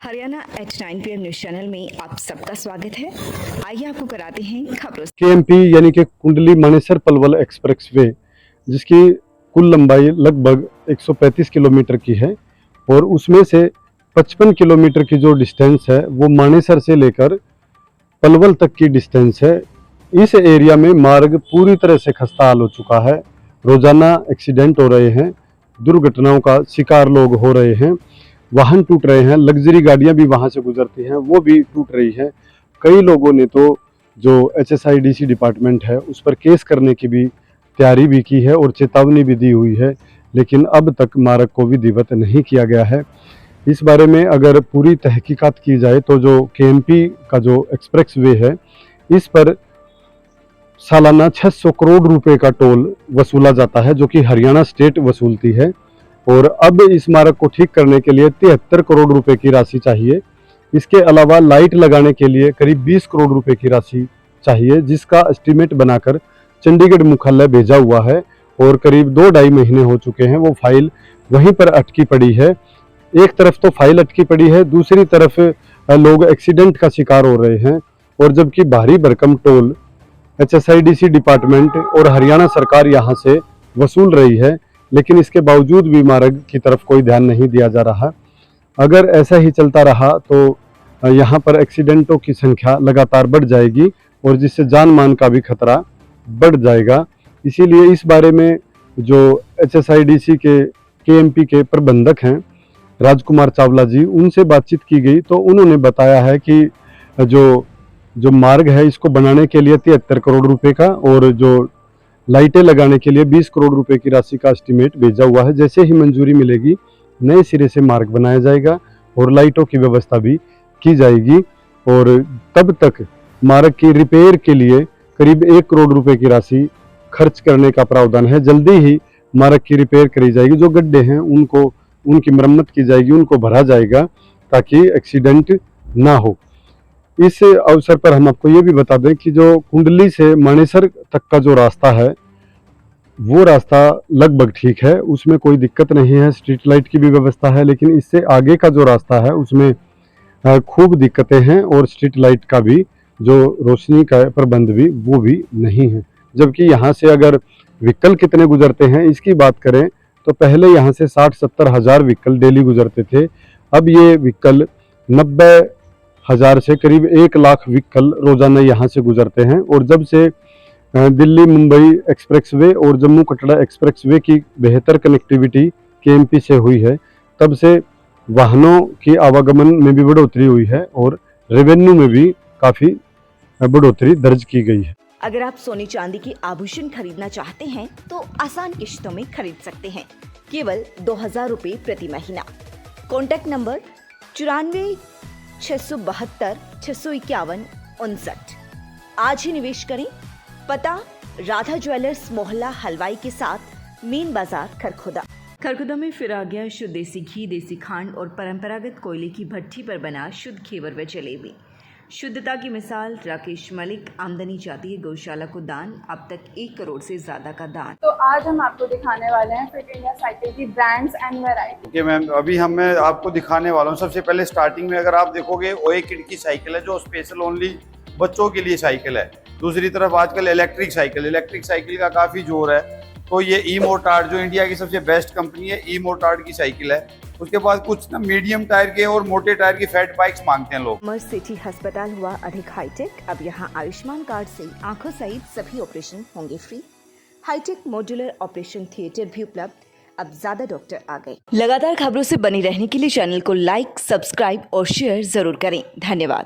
Haryana at 9 PM news channel में आप सबका स्वागत है। आइए आपको कराते हैं खबरों से। केएमपी यानी कि कुंडली मानेसर पलवल एक्सप्रेसवे, जिसकी कुल लंबाई लगभग 135 किलोमीटर की है और उसमें से 55 किलोमीटर की जो डिस्टेंस है वो मानेसर से लेकर पलवल तक की डिस्टेंस है। इस एरिया में मार्ग पूरी तरह से खस्ता हाल हो चुका है। रोजाना एक्सीडेंट हो रहे हैं, दुर्घटनाओं का शिकार लोग हो रहे हैं, वाहन टूट रहे हैं, लग्जरी गाड़ियां भी वहां से गुजरती हैं वो भी टूट रही है। कई लोगों ने तो जो HSIDC डिपार्टमेंट है उस पर केस करने की भी तैयारी भी की है और चेतावनी भी दी हुई है, लेकिन अब तक मार्ग को विधिवत नहीं किया गया है। इस बारे में अगर पूरी तहकीकात की जाए तो जो KMP का जो एक्सप्रेस वे है इस पर सालाना 600 करोड़ रुपए का टोल वसूला जाता है, जो कि हरियाणा स्टेट वसूलती है। और अब इस मार्ग को ठीक करने के लिए 73 करोड़ रुपए की राशि चाहिए। इसके अलावा लाइट लगाने के लिए करीब 20 करोड़ रुपए की राशि चाहिए, जिसका एस्टीमेट बनाकर चंडीगढ़ मुख्यालय भेजा हुआ है और करीब 2-2.5 महीने हो चुके हैं। वो फाइल वहीं पर अटकी पड़ी है। एक तरफ तो फाइल अटकी पड़ी है, दूसरी तरफ लोग एक्सीडेंट का शिकार हो रहे हैं और जबकि भारी भरकम टोल HSIDC डिपार्टमेंट और हरियाणा सरकार यहाँ से वसूल रही है, लेकिन इसके बावजूद भी मार्ग की तरफ कोई ध्यान नहीं दिया जा रहा। अगर ऐसा ही चलता रहा तो यहाँ पर एक्सीडेंटों की संख्या लगातार बढ़ जाएगी और जिससे जान मान का भी खतरा बढ़ जाएगा। इसीलिए इस बारे में जो HSIDC के KMP के प्रबंधक हैं राजकुमार चावला जी, उनसे बातचीत की गई तो उन्होंने बताया है कि जो मार्ग है इसको बनाने के लिए 73 करोड़ रुपए का और जो लाइटें लगाने के लिए 20 करोड़ रुपए की राशि का एस्टीमेट भेजा हुआ है। जैसे ही मंजूरी मिलेगी नए सिरे से मार्ग बनाया जाएगा और लाइटों की व्यवस्था भी की जाएगी और तब तक मार्ग की रिपेयर के लिए करीब 1 करोड़ रुपए की राशि खर्च करने का प्रावधान है। जल्दी ही मार्ग की रिपेयर करी जाएगी, जो गड्ढे हैं उनकी मरम्मत की जाएगी, उनको भरा जाएगा ताकि एक्सीडेंट ना हो। इस अवसर पर हम आपको ये भी बता दें कि जो कुंडली से मानेसर तक का जो रास्ता है वो रास्ता लगभग ठीक है, उसमें कोई दिक्कत नहीं है, स्ट्रीट लाइट की भी व्यवस्था है। लेकिन इससे आगे का जो रास्ता है उसमें खूब दिक्कतें हैं और स्ट्रीट लाइट का भी जो रोशनी का प्रबंध भी वो भी नहीं है। जबकि यहाँ से अगर व्हीकल कितने गुजरते हैं इसकी बात करें तो पहले यहाँ से 60-70 हज़ार व्हीकल डेली गुजरते थे। अब ये व्हीकल 90,000 से करीब 1 लाख व्हीकल रोजाना यहाँ से गुजरते हैं। और जब से दिल्ली मुंबई एक्सप्रेसवे और जम्मू कटरा एक्सप्रेसवे की बेहतर कनेक्टिविटी KMP से हुई है, तब से वाहनों की आवागमन में भी बढ़ोतरी हुई है और रेवेन्यू में भी काफ़ी बढ़ोतरी दर्ज की गई है। अगर आप सोने चांदी की आभूषण खरीदना चाहते हैं तो आसान किश्तों में खरीद सकते हैं, केवल 2,000 रुपए प्रति महीना। Contact number 94 672 651 59। आज ही निवेश करें। पता राधा ज्वेलर्स मोहल्ला हलवाई के साथ मेन बाजार खरखुदा में फिर आ गया शुद्ध देसी घी, देसी खांड और परंपरागत कोयले की भट्ठी पर बना शुद्ध घेवर व जलेबी। शुद्धता की मिसाल राकेश मलिक। आमदनी जाती है गौशाला को दान, अब तक 1 करोड़ से ज्यादा का दान। तो आज हम आपको दिखाने वाले हैं फिट इंडिया साइकिल की brands and variety. Okay ma'am, अभी मैं आपको दिखाने वाला हूँ। सबसे पहले स्टार्टिंग में अगर आप देखोगे ओए किड की साइकिल है जो स्पेशल ओनली बच्चों के लिए साइकिल है। दूसरी तरफ आजकल इलेक्ट्रिक साइकिल का काफ़ी जोर है। तो ये ई-मोटार्ड जो इंडिया की सबसे बेस्ट कंपनी है, ई-मोटार्ड की साइकिल है। उसके बाद कुछ ना मीडियम टायर के और मोटे टायर की फैट बाइक्स मांगते हैं लोग। मर्स सिटी अस्पताल हुआ अधिक हाईटेक। अब यहाँ आयुष्मान कार्ड से आंखों सहित सभी ऑपरेशन होंगे free. High tech modular operation theatre भी उपलब्ध। अब ज्यादा डॉक्टर आ गए। लगातार खबरों से बने रहने के लिए चैनल को लाइक, सब्सक्राइब और शेयर जरूर करें। धन्यवाद।